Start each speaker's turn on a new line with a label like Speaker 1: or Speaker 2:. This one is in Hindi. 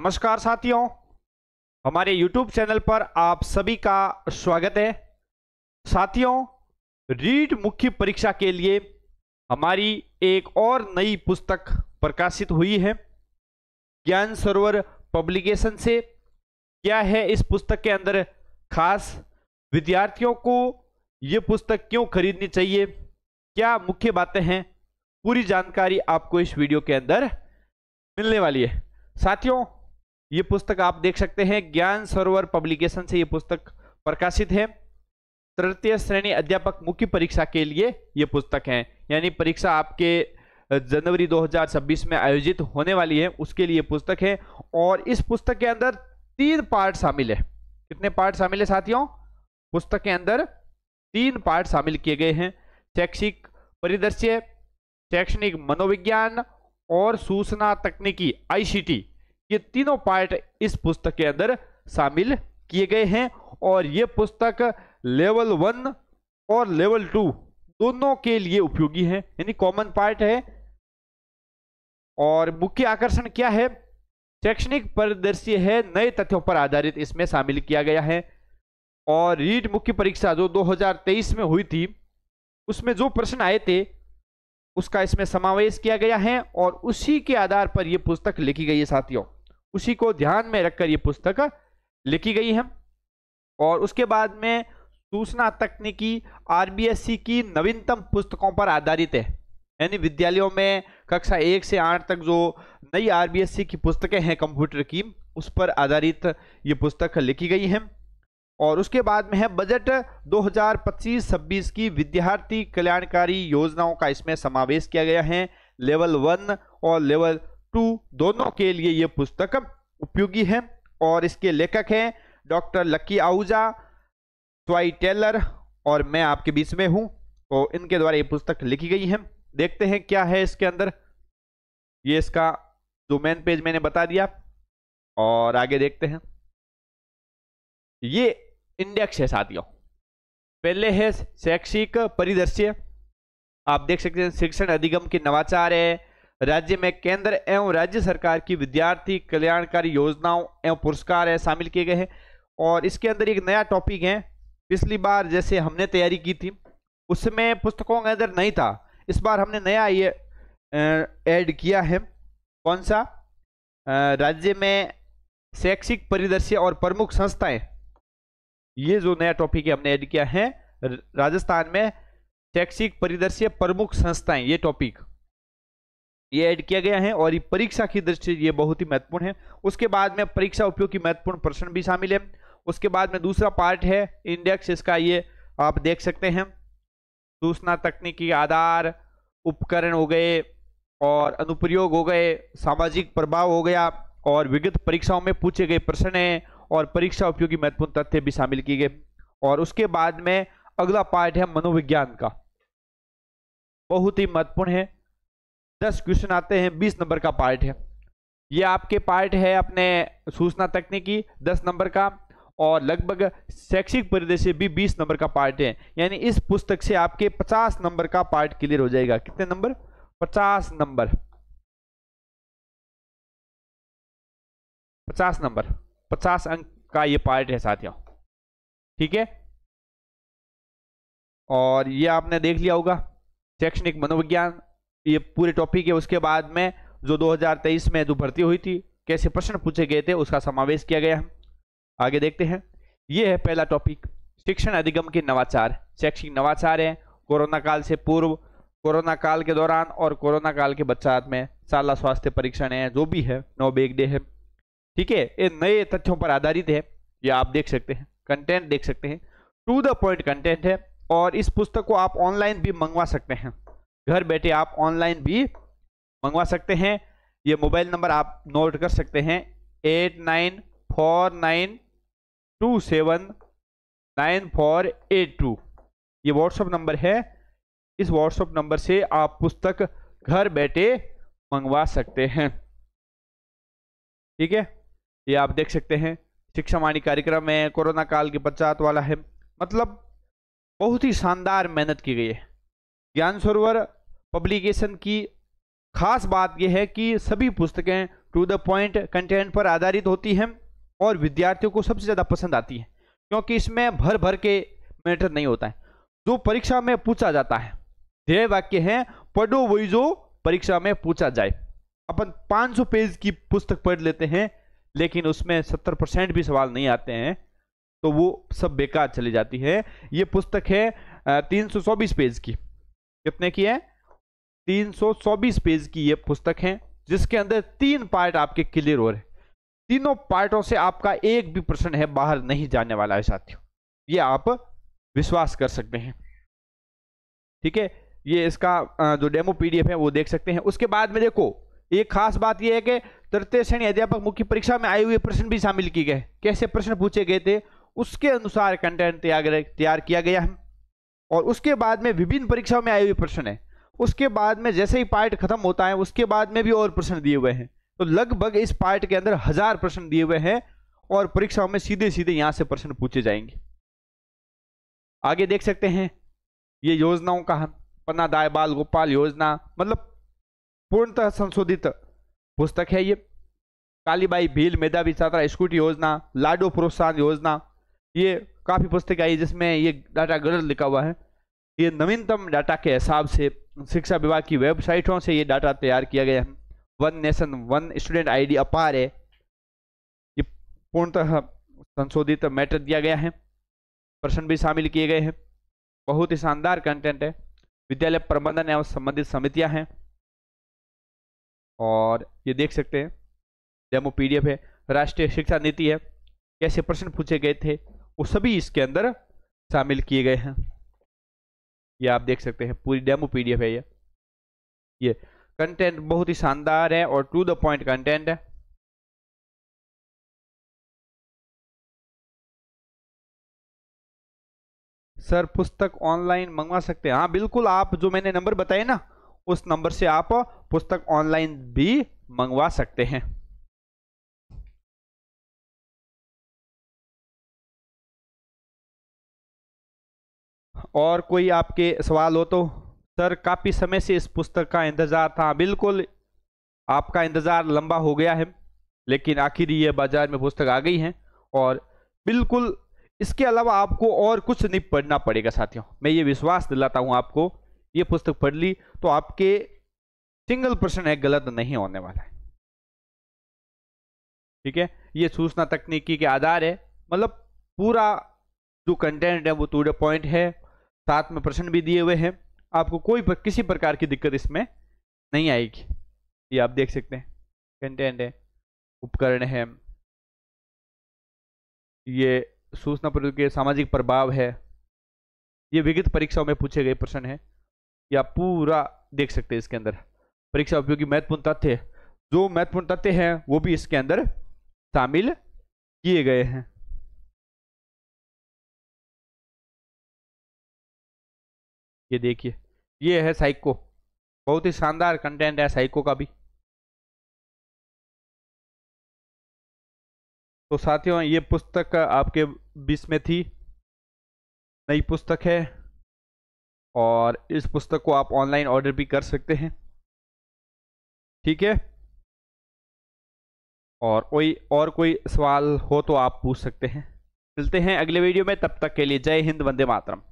Speaker 1: नमस्कार साथियों, हमारे YouTube चैनल पर आप सभी का स्वागत है। साथियों, रीट मुख्य परीक्षा के लिए हमारी एक और नई पुस्तक प्रकाशित हुई है ज्ञान सरोवर पब्लिकेशन से। क्या है इस पुस्तक के अंदर खास? विद्यार्थियों को यह पुस्तक क्यों खरीदनी चाहिए, क्या मुख्य बातें हैं, पूरी जानकारी आपको इस वीडियो के अंदर मिलने वाली है। साथियों, ये पुस्तक आप देख सकते हैं ज्ञान सरोवर पब्लिकेशन से ये पुस्तक प्रकाशित है। तृतीय श्रेणी अध्यापक मुख्य परीक्षा के लिए ये पुस्तक है, यानी परीक्षा आपके जनवरी 2026 में आयोजित होने वाली है, उसके लिए पुस्तक है। और इस पुस्तक के अंदर 3 पार्ट शामिल है। कितने पार्ट शामिल है साथियों? पुस्तक के अंदर 3 पार्ट शामिल किए गए हैं। शैक्षिक परिदृश्य, शैक्षणिक मनोविज्ञान और सूचना तकनीकी ICT, ये तीनों पार्ट इस पुस्तक के अंदर शामिल किए गए हैं। और ये पुस्तक लेवल 1 और लेवल 2 दोनों के लिए उपयोगी है, यानी कॉमन पार्ट है। और मुख्य आकर्षण क्या है? शैक्षणिक परिदृश्य है, नए तथ्यों पर आधारित इसमें शामिल किया गया है। और रीट मुख्य परीक्षा जो 2023 में हुई थी, उसमें जो प्रश्न आए थे उसका इसमें समावेश किया गया है और उसी के आधार पर यह पुस्तक लिखी गई है साथियों। उसी को ध्यान में रखकर यह पुस्तक लिखी गई है। और उसके बाद में सूचना तकनीकी RBSC की नवीनतम पुस्तकों पर आधारित है, यानी विद्यालयों में कक्षा 1 से 8 तक जो नई RBSC की पुस्तकें हैं कंप्यूटर की, उस पर आधारित ये पुस्तक लिखी गई है। और उसके बाद में है बजट 2025-26 की विद्यार्थी कल्याणकारी योजनाओं का इसमें समावेश किया गया है। लेवल 1 और लेवल 2 दोनों के लिए यह पुस्तक उपयोगी है। और इसके लेखक हैं डॉक्टर लकी आहूजा, स्वाई टेलर और मैं आपके बीच में हूं। तो इनके द्वारा यह पुस्तक लिखी गई है। देखते हैं क्या है इसके अंदर। ये इसका जो मेन पेज मैंने बता दिया, और आगे देखते हैं। ये इंडेक्स है साथियों। पहले है शैक्षिक परिदृश्य, आप देख सकते हैं शिक्षण अधिगम के नवाचार है, राज्य में केंद्र एवं राज्य सरकार की विद्यार्थी कल्याणकारी योजनाओं एवं पुरस्कार है, शामिल किए गए हैं। और इसके अंदर एक नया टॉपिक है, पिछली बार जैसे हमने तैयारी की थी उसमें पुस्तकों के अंदर नहीं था, इस बार हमने नया ये ऐड किया है। कौन सा? राज्य में शैक्षिक परिदृश्य और प्रमुख संस्थाएं, ये जो नया टॉपिक है हमने ऐड किया है। राजस्थान में शैक्षिक परिदृश्य प्रमुख संस्थाएं, ये टॉपिक ये ऐड किया गया है। और ये परीक्षा की दृष्टि से ये बहुत ही महत्वपूर्ण है। उसके बाद में परीक्षा उपयोग की महत्वपूर्ण प्रश्न भी शामिल है। उसके बाद में दूसरा पार्ट है इंडेक्स, इसका ये आप देख सकते हैं। सूचना तकनीकी आधार, उपकरण हो गए और अनुप्रयोग हो गए, सामाजिक प्रभाव हो गया, और विगत परीक्षाओं में पूछे गए प्रश्न है और परीक्षा उपयोगी महत्वपूर्ण तथ्य भी शामिल किए गए। और उसके बाद में अगला पार्ट है मनोविज्ञान का, बहुत ही महत्वपूर्ण है। 10 क्वेश्चन आते हैं, 20 नंबर का पार्ट है। ये आपके पार्ट है अपने सूचना तकनीकी 10 नंबर का, और लगभग शैक्षिक परिदृश्य भी 20 नंबर का पार्ट है। यानी इस पुस्तक से आपके 50 नंबर का पार्ट क्लियर हो जाएगा। कितने नंबर? 50 नंबर। 50 नंबर, 50 अंक का ये पार्ट है साथियों, ठीक है। और ये आपने देख लिया होगा शैक्षणिक मनोविज्ञान, ये पूरे टॉपिक है। उसके बाद में जो 2023 में जो भर्ती हुई थी, कैसे प्रश्न पूछे गए थे, उसका समावेश किया गया है। आगे देखते हैं। ये है पहला टॉपिक, शिक्षण अधिगम के नवाचार। शैक्षिक नवाचार है कोरोना काल से पूर्व, कोरोना काल के दौरान और कोरोना काल के पश्चात में शाला स्वास्थ्य परीक्षण है, जो भी है, नो बैग डे है, ठीक है। ये नए तथ्यों पर आधारित है, ये आप देख सकते हैं। कंटेंट देख सकते हैं, टू द पॉइंट कंटेंट है। और इस पुस्तक को आप ऑनलाइन भी मंगवा सकते हैं, घर बैठे आप ऑनलाइन भी मंगवा सकते हैं। ये मोबाइल नंबर आप नोट कर सकते हैं, 8949279482। ये व्हाट्सएप नंबर है, इस व्हाट्सएप नंबर से आप पुस्तक घर बैठे मंगवा सकते हैं, ठीक है। ये आप देख सकते हैं शिक्षा वाणी कार्यक्रम में कोरोना काल के पश्चात वाला है, मतलब बहुत ही शानदार मेहनत की गई है। ज्ञान सरोवर पब्लिकेशन की खास बात यह है कि सभी पुस्तकें टू द पॉइंट कंटेंट पर आधारित होती है और विद्यार्थियों को सबसे ज़्यादा पसंद आती है, क्योंकि इसमें भर भर के मैटर नहीं होता है जो परीक्षा में पूछा जाता है। ध्येय वाक्य है पढ़ो वही जो परीक्षा में पूछा जाए। अपन 500 पेज की पुस्तक पढ़ लेते हैं लेकिन उसमें 70% भी सवाल नहीं आते हैं तो वो सब बेकार चली जाती है। ये पुस्तक है 324 पेज की। कितने की है? 324 पेज की ये पुस्तक है, जिसके अंदर 3 पार्ट आपके क्लियर हो रहे। तीनों पार्टों से आपका एक भी प्रश्न है बाहर नहीं जाने वाला है साथियों, ये आप विश्वास कर सकते हैं। ठीक है, ये इसका जो डेमो पीडीएफ है वो देख सकते हैं। उसके बाद में देखो एक खास बात यह है कि तृतीय श्रेणी अध्यापक मुख्य परीक्षा में आए हुए प्रश्न भी शामिल किए गए। कैसे प्रश्न पूछे गए थे उसके अनुसार कंटेंट तैयार किया गया है। और उसके बाद में विभिन्न परीक्षाओं में आए हुए प्रश्न है। उसके बाद में जैसे ही पार्ट खत्म होता है उसके बाद में भी और प्रश्न दिए हुए हैं। तो लगभग इस पार्ट के अंदर 1000 प्रश्न दिए हुए हैं और परीक्षाओं में सीधे सीधे यहां से प्रश्न पूछे जाएंगे। आगे देख सकते हैं ये योजनाओं का पन्ना दाय बाल गोपाल योजना, मतलब पूर्णतः संशोधित पुस्तक है ये। कालीबाई भील मेधावी छात्रा स्कूटी योजना, लाडो प्रोत्साहन योजना, ये काफी पुस्तक आई जिसमें ये डाटा गलत लिखा हुआ है। ये नवीनतम डाटा के हिसाब से शिक्षा विभाग की वेबसाइटों से ये डाटा तैयार किया गया है। One nation one student ID अपार है, ये पूर्णतः संशोधित मैटर दिया गया है। प्रश्न भी शामिल किए गए हैं। बहुत ही शानदार कंटेंट है। विद्यालय प्रबंधन एवं संबंधित समितियां हैं और ये देख सकते हैं डेमो पीडीएफ है। राष्ट्रीय शिक्षा नीति है, कैसे प्रश्न पूछे गए थे वो सभी इसके अंदर शामिल किए गए हैं। ये आप देख सकते हैं पूरी डेमो पीडीएफ है। ये कंटेंट बहुत ही शानदार है और टू द पॉइंट कंटेंट है। सर पुस्तक ऑनलाइन मंगवा सकते हैं? हाँ बिल्कुल, आप जो मैंने नंबर बताए ना उस नंबर से आप पुस्तक ऑनलाइन भी मंगवा सकते हैं। और कोई आपके सवाल हो तो? सर काफी समय से इस पुस्तक का इंतजार था। बिल्कुल आपका इंतजार लंबा हो गया है लेकिन आखिर ये बाजार में पुस्तक आ गई है। और बिल्कुल इसके अलावा आपको और कुछ नहीं पढ़ना पड़ेगा साथियों, मैं ये विश्वास दिलाता हूं आपको। ये पुस्तक पढ़ ली तो आपके सिंगल प्रश्न है गलत नहीं होने वाला है। ठीक है, ये सूचना तकनीकी के आधार है, मतलब पूरा जो कंटेंट है वो टू द पॉइंट है। साथ में प्रश्न भी दिए हुए हैं, आपको किसी प्रकार की दिक्कत इसमें नहीं आएगी। ये आप देख सकते हैं कंटेंट है, उपकरण है, ये सूचना प्रौद्योगिकी के सामाजिक प्रभाव है, ये विगत परीक्षाओं में पूछे गए प्रश्न है। ये आप पूरा देख सकते हैं इसके अंदर। परीक्षा उपयोगी महत्वपूर्ण तथ्य, जो महत्वपूर्ण तथ्य हैं वो भी इसके अंदर शामिल किए गए हैं। ये देखिए ये है साइको, बहुत ही शानदार कंटेंट है साइको का भी। तो साथियों ये पुस्तक आपके बीच में थी, नई पुस्तक है और इस पुस्तक को आप ऑनलाइन ऑर्डर भी कर सकते हैं। ठीक है, और कोई सवाल हो तो आप पूछ सकते हैं। मिलते हैं अगले वीडियो में, तब तक के लिए जय हिंद, वंदे मातरम।